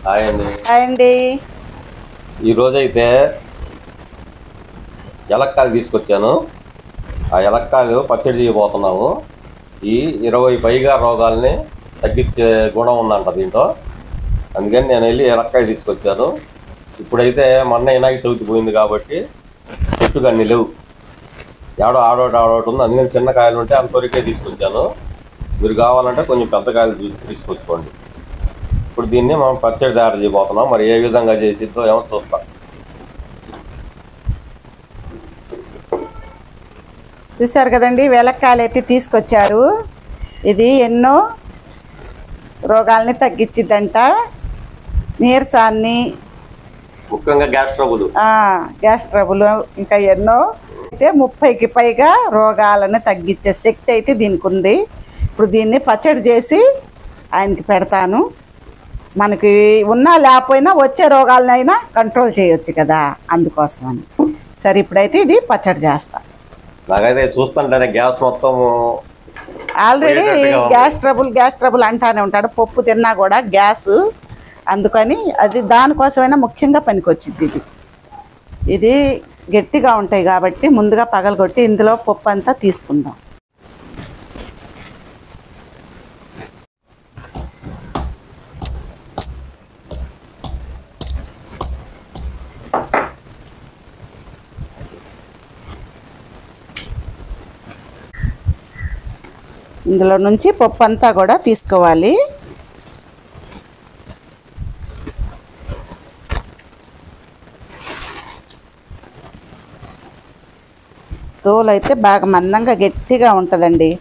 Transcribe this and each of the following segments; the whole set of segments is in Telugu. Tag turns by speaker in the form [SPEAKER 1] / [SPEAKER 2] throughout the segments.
[SPEAKER 1] హాయ్ అండి.
[SPEAKER 2] హాయ్ అండి.
[SPEAKER 1] ఈరోజైతే ఎలక్కాయలు తీసుకొచ్చాను. ఆ ఎలక్కాయలు పచ్చడి చేయబోతున్నాము. ఈ 20 పైగా రోగాల్ని తగ్గించే గుణం ఉందంట దీంట్లో. అందుకని నేను వెళ్ళి ఎలక్కాయ తీసుకొచ్చాను. ఇప్పుడైతే మొన్న వినాయక చవితి పోయింది కాబట్టి చెట్టుకు అన్ని లేవు, ఆడోటి ఉంది. అందుకని చిన్న కాయలు ఉంటే అంతవరకే తీసుకొచ్చాను. మీరు కావాలంటే కొంచెం పెద్ద కాయలు తీసుకొచ్చుకోండి. ఇప్పుడు దీన్ని మనం పచ్చడి తయారు చేయబోతున్నాం. మరి ఏ విధంగా చేసిద్దో ఏమో చూస్తాం.
[SPEAKER 2] చూశారు కదండి, వెలక్కాయలు అయితే తీసుకొచ్చారు. ఇది ఎన్నో రోగాల్ని తగ్గించిద్దంట. నీరసాన్ని,
[SPEAKER 1] ముఖ్యంగా గ్యాస్ ట్రబుల్,
[SPEAKER 2] ఇంకా ఎన్నో అయితే 30కి పైగా రోగాలను తగ్గించే శక్తి అయితే దీనికి ఉంది. ఇప్పుడు దీన్ని పచ్చడి చేసి ఆయనకి పెడతాను. మనకి ఉన్నా లేకపోయినా వచ్చే రోగాలనైనా కంట్రోల్ చేయొచ్చు కదా, అందుకోసమని. సరే, ఇప్పుడైతే ఇది పచ్చడి చేస్తా.
[SPEAKER 1] నాకైతే చూస్తుంటేనే గ్యాస్ మొత్తం
[SPEAKER 2] ఆల్రెడీ గ్యాస్ ట్రబుల్ అంటానే ఉంటాడు. పప్పు తిన్నా కూడా గ్యాస్, అందుకని అది దానికోసమైనా ముఖ్యంగా పనికొచ్చింది. ఇది గట్టిగా ఉంటాయి కాబట్టి ముందుగా పగలగొట్టి ఇందులో పప్పు అంతా తీసుకుందాం. ఇందులో నుంచి పప్పు అంతా కూడా తీసుకోవాలి. తోలు అయితే బాగా మందంగా గట్టిగా ఉంటుందండి.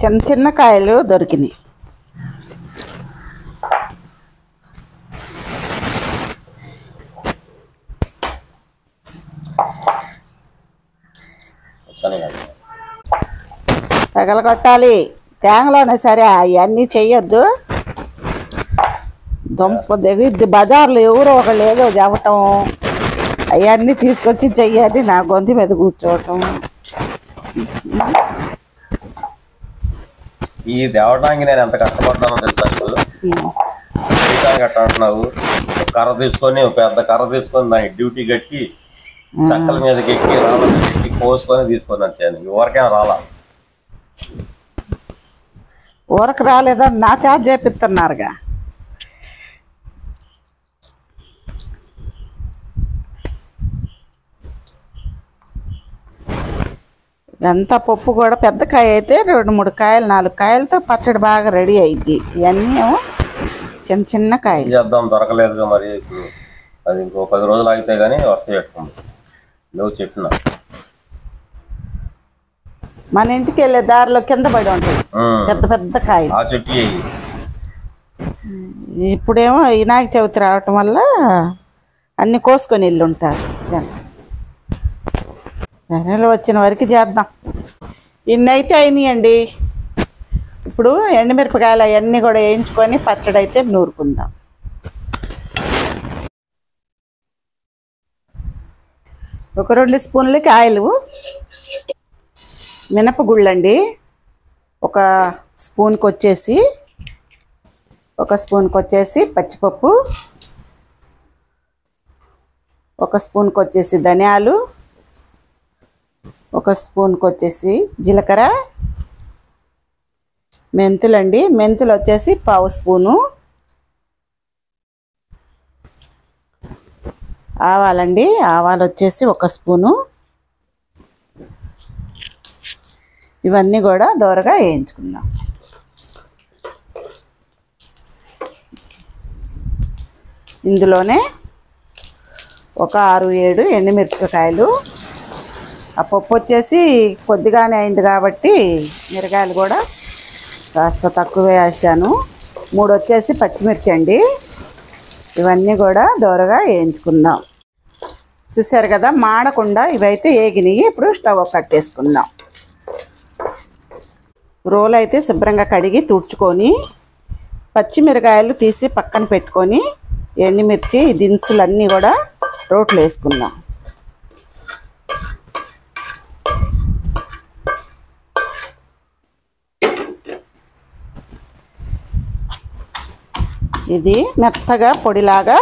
[SPEAKER 2] చిన్న చిన్న కాయలు దొరికినాయి. పగలగొట్టాలి. తేంగలోనే సరే, అవన్నీ చెయ్యొద్దు. దుంప దిగుద్ది. బజార్లో ఎవరో ఒకళ్ళు ఏదో చెప్పటం, అవన్నీ తీసుకొచ్చి చెయ్యాలి. నా గొంతు మీద కూర్చోవటం.
[SPEAKER 1] ఈ దేవటానికి నేను ఎంత కష్టపడ్డానో తెలుసా? కట్ట అంటున్నావు, కర్ర తీసుకొని, పెద్ద కర్ర తీసుకొని దానికి డ్యూటీ కట్టి చక్కల మీదకి ఎక్కి రాళ్ళ మీద ఎక్కి కోసుకొని తీసుకొని వచ్చాను. ఎవరికేం రాలా.
[SPEAKER 2] ఊరకు రాలేదా? నా చార్జ్ చేపిస్తున్నారుగా. ఇదంతా పప్పు కూడా పెద్ద కాయ అయితే 2-3 కాయలు 4 కాయలతో పచ్చడి బాగా రెడీ అయ్యిద్ది. ఇవన్నీ చిన్న చిన్న కాయలు
[SPEAKER 1] చేద్దాం, దొరకలేదుగా. మరి ఇప్పుడు అది ఇంకో 10 రోజులు ఆగితే కానీ వస్తాయి. పెట్టుకుంది నువ్వు చెట్టున
[SPEAKER 2] మన ఇంటికి వెళ్ళే దారిలో కింద పడి ఉంటాయి పెద్ద పెద్ద కాయలు.
[SPEAKER 1] ఆ చెట్టు
[SPEAKER 2] ఇప్పుడేమో వినాయక చవితి రావటం వల్ల అన్నీ కోసుకొని వెళ్ళి ఉంటారు జనం. ధరలు వచ్చిన వరకు చేద్దాం. ఇన్ని అయితే అయినాయండి. ఇప్పుడు ఎండుమిరపకాయలు అవన్నీ కూడా వేయించుకొని పచ్చడి అయితే నూరుకుందాం. ఒక 2 స్పూన్లకి ఆయిల్, మినపగుళ్ళండి ఒక స్పూన్కి వచ్చేసి పచ్చిపప్పు, ఒక స్పూన్కి వచ్చేసి ధనియాలు, ఒక స్పూన్కి వచ్చేసి జీలకర్ర, మెంతులండి. మెంతులు వచ్చేసి 1/2 స్పూను, ఆవాలండి. ఆవాలు వచ్చేసి 1 స్పూను. ఇవన్నీ కూడా దోరగా వేయించుకుందాం. ఇందులోనే ఒక 6-7 ఎండుమిరపకాయలు. ఆ పప్పు వచ్చేసి కొద్దిగానే అయింది కాబట్టి మిరగాయలు కూడా కాస్త తక్కువే వేసాను. 3 వచ్చేసి పచ్చిమిర్చి అండి. ఇవన్నీ కూడా దోరగా వేయించుకుందాం. చూసారు కదా, మాడకుండా ఇవైతే ఏగినాయి. ఇప్పుడు స్టవ్ కట్టేసుకుందాం. రోలు అయితే శుభ్రంగా కడిగి తుడుచుకొని పచ్చిమిరకాయలు తీసి పక్కన పెట్టుకొని ఎండుమిర్చి దినుసులన్నీ కూడా రోట్లో వేసుకుందాం. ఇది మెత్తగా పొడిలాగా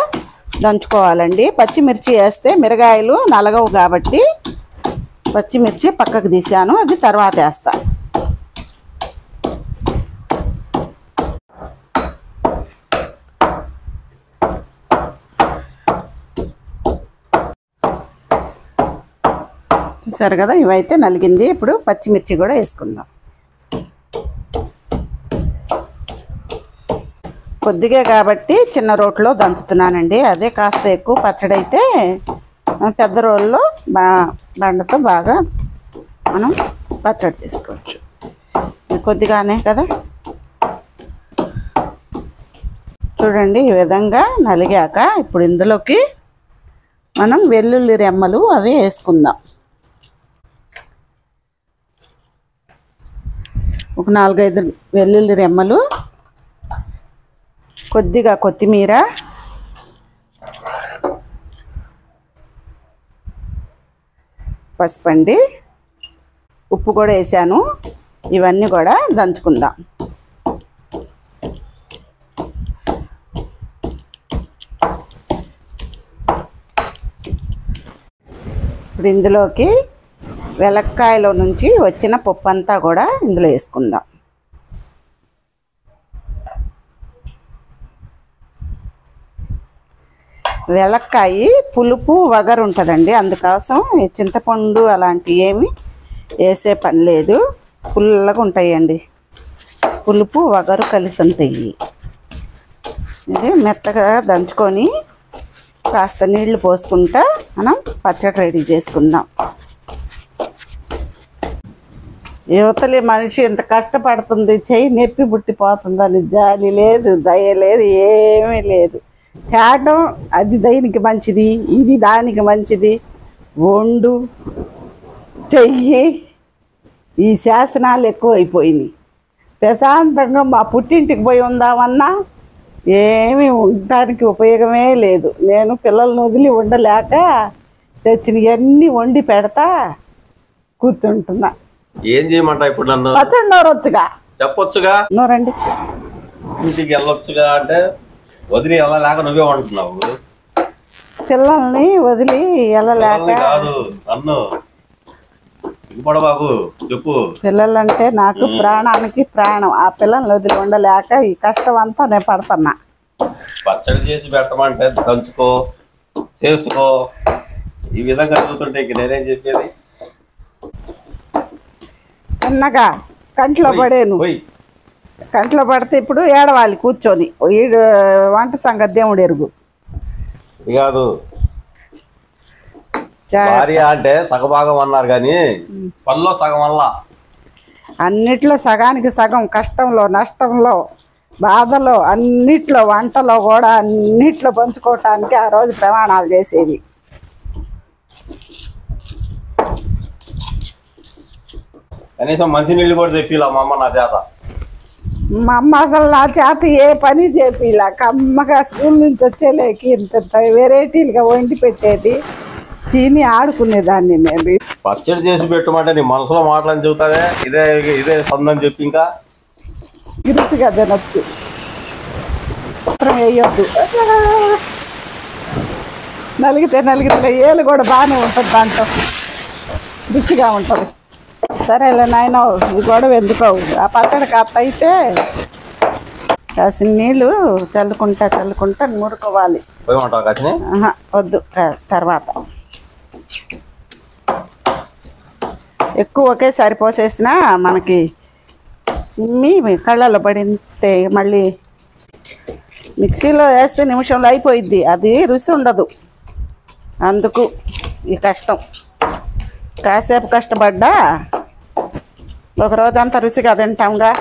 [SPEAKER 2] దంచుకోవాలండి. పచ్చిమిర్చి వేస్తే మిరగాయలు నలగవు కాబట్టి పచ్చిమిర్చి పక్కకు తీసాను, అది తర్వాత వేస్తా. చూసారు కదా, ఇవైతే నలిగింది. ఇప్పుడు పచ్చిమిర్చి కూడా వేసుకుందాం. కొద్దిగా కాబట్టి చిన్న రోట్లో దంచుతున్నానండి. అదే కాస్త ఎక్కువ పచ్చడి అయితే పెద్ద రోల్లో బండతో బాగా మనం పచ్చడి చేసుకోవచ్చు. కొద్దిగానే కదా. చూడండి, ఈ విధంగా నలిగాక ఇప్పుడు ఇందులోకి మనం వెల్లుల్లి రెమ్మలు అవి వేసుకుందాం. ఒక 4-5 వెల్లుల్లి రెమ్మలు, కొద్దిగా కొత్తిమీర, పసుపండి, ఉప్పు కూడా వేసాను. ఇవన్నీ కూడా దంచుకుందాం. ఇప్పుడు ఇందులోకి వెలక్కాయలో నుంచి వచ్చిన పప్పు అంతా కూడా ఇందులో వేసుకుందాం. వెలక్కాయ పులుపు వగరు ఉంటుందండి, అందుకోసం చింతపండు అలాంటివి ఏమి వేసే పని లేదు. పుల్లగా ఉంటాయండి, పులుపు వగరు కలిసి ఉంటాయి. ఇది మెత్తగా దంచుకొని కాస్త నీళ్లు పోసుకుంటా మనం పచ్చడి రెడీ చేసుకుందాం. యువతలి మనిషి ఎంత కష్టపడుతుంది, చెయ్యి నొప్పి పుట్టిపోతుందని జాలి లేదు, దయ లేదు, ఏమీ లేదు. తేటం అది దైనికి మంచిది, ఇది దానికి మంచిది. వండు చెయ్యి, ఈ శాసనాలు ఎక్కువైపోయినాయి. ప్రశాంతంగా మా పుట్టింటికి పోయి ఉందామన్నా ఏమీ ఉండటానికి ఉపయోగమే లేదు. నేను పిల్లల్ని వదిలి ఉండలేక తెచ్చినవన్నీ వండి పెడతా కూర్చుంటున్నా.
[SPEAKER 1] ఏం చేయమంటా ఇప్పుడు నన్ను?
[SPEAKER 2] పచ్చడి నోరొచ్చుగా,
[SPEAKER 1] చెప్పొచ్చుగా,
[SPEAKER 2] నోరండి.
[SPEAKER 1] ఇంటికి వెళ్ళొచ్చుగా అంటే వదిలి వెళ్ళలేక నువ్వే ఉంటున్నావు.
[SPEAKER 2] పిల్లల్ని వదిలి వెళ్ళలేక
[SPEAKER 1] కాదు, నన్ను సిగ్గుపడబాకు, చెప్పు.
[SPEAKER 2] పిల్లలంటే నాకు ప్రాణానికి ప్రాణం. ఆ పిల్లల్ని వదిలి ఉండలేక ఈ కష్టం అంతా నేను పడుతున్నా.
[SPEAKER 1] పచ్చడి చేసి పెట్టమంటే దంచుకో, చేసుకో. ఈ విధంగా చదువుతుంటే ఇంక నేనేం చెప్పేది?
[SPEAKER 2] చిన్నగా కంట్లో పడేను, కంట్లో పడితే ఇప్పుడు ఏడవాలి కూర్చొని. ఈడు వంట సంగతి దేవుడు ఎరుగు
[SPEAKER 1] కాదు. భార్య అంటే సగభాగం అన్నారు కానీ పనిలో సగం వల్ల
[SPEAKER 2] అన్నిట్లో సగానికి సగం, కష్టంలో నష్టంలో బాధలో అన్నిట్లో వంటలో కూడా అన్నిట్లో పంచుకోవటానికి ఆ రోజు ప్రమాణాలు చేసేది.
[SPEAKER 1] కనీసం మంచినీళ్ళు కూడా తెప్పిలా మా అమ్మ నా చేత.
[SPEAKER 2] మా అమ్మ అసలు నా చేత ఏ పని చేపిలా. కమ్మగా స్కూల్ నుంచి వచ్చేలేకి ఇంత వెరైటీలుగా వండి పెట్టేది, తిని ఆడుకునేదాన్ని నేను.
[SPEAKER 1] పచ్చడి చేసి పెట్టమంటే నీ మనసులో మాటలని చెబుతావే, ఇదే ఇదే సందని చెప్పి ఇంకా
[SPEAKER 2] గిరుసుగా తినొచ్చు, వేయొద్దు. నలిగితే ఏళ్ళు కూడా బాగానే ఉంటుంది, దాంట్లో రుచిగా ఉంటుంది. సరేలే నాయన, ఈ గొడవ ఎందుకోవు. ఆ పచ్చడి కాస్త అయితే కాసిన నీళ్ళు చల్లుకుంటా నూరుకోవాలి. వద్దు, తర్వాత ఎక్కువ ఒకేసారి పోసేసినా మనకి చిమ్మి కళ్ళల్లో పడితే మళ్ళీ మిక్సీలో వేస్తే నిమిషంలో అయిపోయిద్ది, అది రుచి ఉండదు. అందుకు ఈ కష్టం. కాసేపు కష్టపడ్డా ఒకరోజంతా రుచిగా తింటాంగా.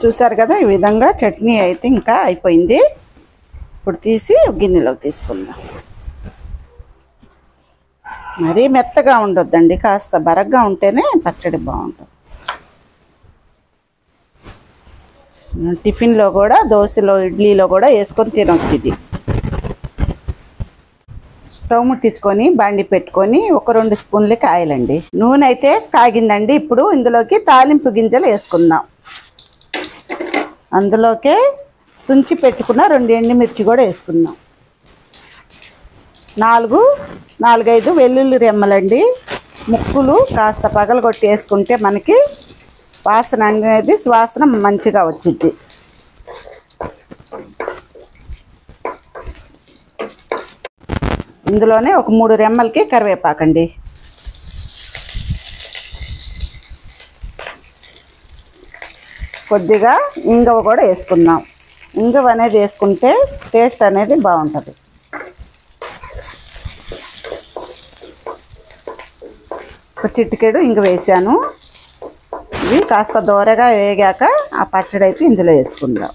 [SPEAKER 2] చూసారు కదా, ఈ విధంగా చట్నీ అయితే ఇంకా అయిపోయింది. ఇప్పుడు తీసి గిన్నెలోకి తీసుకుందాం. మరీ మెత్తగా ఉండొద్దండి, కాస్త బరగ్గా ఉంటేనే పచ్చడి బాగుంటుంది. టిఫిన్లో కూడా, దోశలో, ఇడ్లీలో కూడా వేసుకొని తినొచ్చు. ఇది స్టవ్ ముట్టించుకొని బండి పెట్టుకొని ఒక 2 స్పూన్లు కాయలండి. నూనె అయితే కాగిందండి. ఇప్పుడు ఇందులోకి తాలింపు గింజలు వేసుకుందాం. అందులోకే తుంచి పెట్టుకున్న 2 ఎండుమిర్చి కూడా వేసుకుందాం. 4-5 వెల్లుల్లి రెమ్మలండి. ముక్కులు కాస్త పగలగొట్టి వేసుకుంటే మనకి వాసన అనేది మంచిగా వచ్చింది. ఇందులోనే ఒక 3 రెమ్మలకి కరివేపాకండి. కొద్దిగా ఇంగువ కూడా వేసుకుందాం. ఇంగువ అనేది వేసుకుంటే టేస్ట్ అనేది బాగుంటుంది. ఒక చిటికెడు ఇంగువ వేసాను. ఇవి కాస్త దోరగా వేగాక ఆ పచ్చడి అయితే ఇందులో వేసుకుందాం.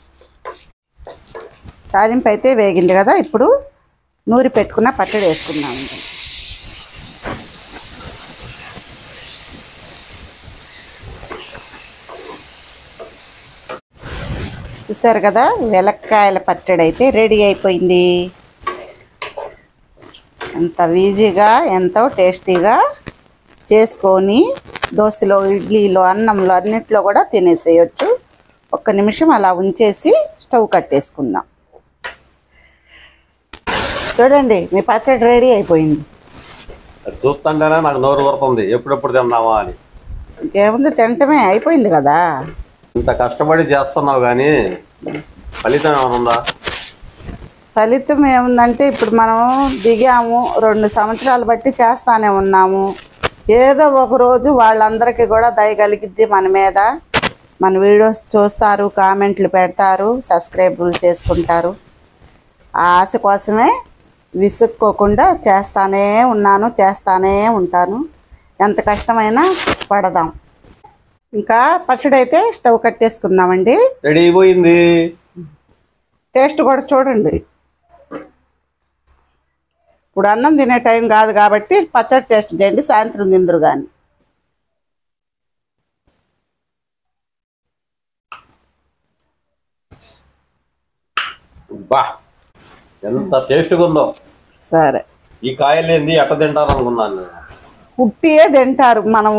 [SPEAKER 2] తాలింపు అయితే వేగింది కదా, ఇప్పుడు నూరి పెట్టుకున్న పచ్చడి వేసుకుందాం. చూసారు కదా, వెలక్కాయల పచ్చడి అయితే రెడీ అయిపోయింది. ఎంత ఈజీగా, ఎంతో టేస్టీగా చేసుకొని దోశలో, ఇడ్లీలో, అన్నంలో అన్నిట్లో కూడా తినేసేయచ్చు. 1 నిమిషం అలా ఉంచేసి స్టవ్ కట్టేసుకుందాం. చూడండి, మీ పచ్చడి రెడీ అయిపోయింది.
[SPEAKER 1] చూస్తుంటేనే నాకు నోరు ఊరుతుంది, ఎప్పుడెప్పుడు తిన్నావా అని.
[SPEAKER 2] ఇంకేముంది, తినటమే అయిపోయింది కదా.
[SPEAKER 1] ఇంత కష్టపడి చేస్తున్నావు కానీ ఫలితం ఏమైనా ఉందా?
[SPEAKER 2] ఫలితం ఏముందంటే, ఇప్పుడు మనం దిగాము, 2 సంవత్సరాలు బట్టి చేస్తానే ఉన్నాము. ఏదో ఒక రోజు వాళ్ళందరికీ కూడా దయ కలిగిద్ది మన మీద. మన వీడియోస్ చూస్తారు, కామెంట్లు పెడతారు, సబ్స్క్రైబులు చేసుకుంటారు. ఆ ఆశ కోసమే విసుక్కోకుండా చేస్తానే ఉంటాను. ఎంత కష్టమైనా పడదాం. ఇంకా పచ్చడి అయితే స్టవ్ కట్టేసుకుందామండి.
[SPEAKER 1] రెడీ అయిపోయింది.
[SPEAKER 2] టేస్ట్ కూడా చూడండి. ఇప్పుడు అన్నం తినే టైం కాదు కాబట్టి పచ్చడి టేస్ట్ చేయండి, సాయంత్రం తిందురు కానీ.
[SPEAKER 1] బా, ఎంత టేస్ట్గా ఉందో.
[SPEAKER 2] సరే,
[SPEAKER 1] ఈ కాయలు ఏంది ఎట్ట తింటారు అనుకున్నాను.
[SPEAKER 2] ఉట్టియే తింటారు. మనం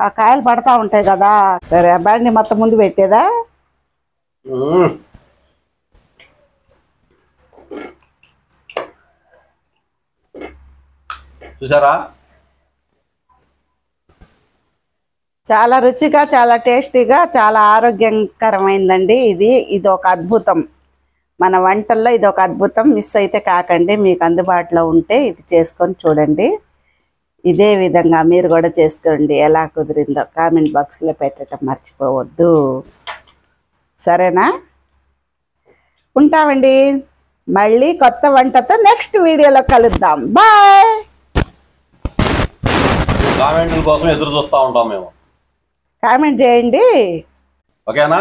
[SPEAKER 2] ఆ కాయలు పడతా ఉంటాయి కదా. సరే, ఆ బండి మొత్తం ముందు పెట్టేదా?
[SPEAKER 1] చూసారా,
[SPEAKER 2] చాలా రుచిగా, చాలా టేస్టీగా, చాలా ఆరోగ్యకరమైందండి. ఇది ఒక అద్భుతం. మన వంటల్లో ఇది ఒక అద్భుతం. మిస్ అయితే కాకండి. మీకు అందుబాటులో ఉంటే ఇది చేసుకొని చూడండి. ఇదే విధంగా మీరు కూడా చేసుకోండి. ఎలా కుదిరిందో కామెంట్ బాక్స్లో పెట్టడం మర్చిపోవద్దు. సరేనా? ఉంటామండి. మళ్ళీ కొత్త వంటతో నెక్స్ట్ వీడియోలో కలుద్దాం. బాయ్.
[SPEAKER 1] కామెంట్ల కోసం ఎదురు చూస్తూ ఉంటాం మేము.
[SPEAKER 2] కామెంట్ చేయండి.
[SPEAKER 1] ఓకేనా?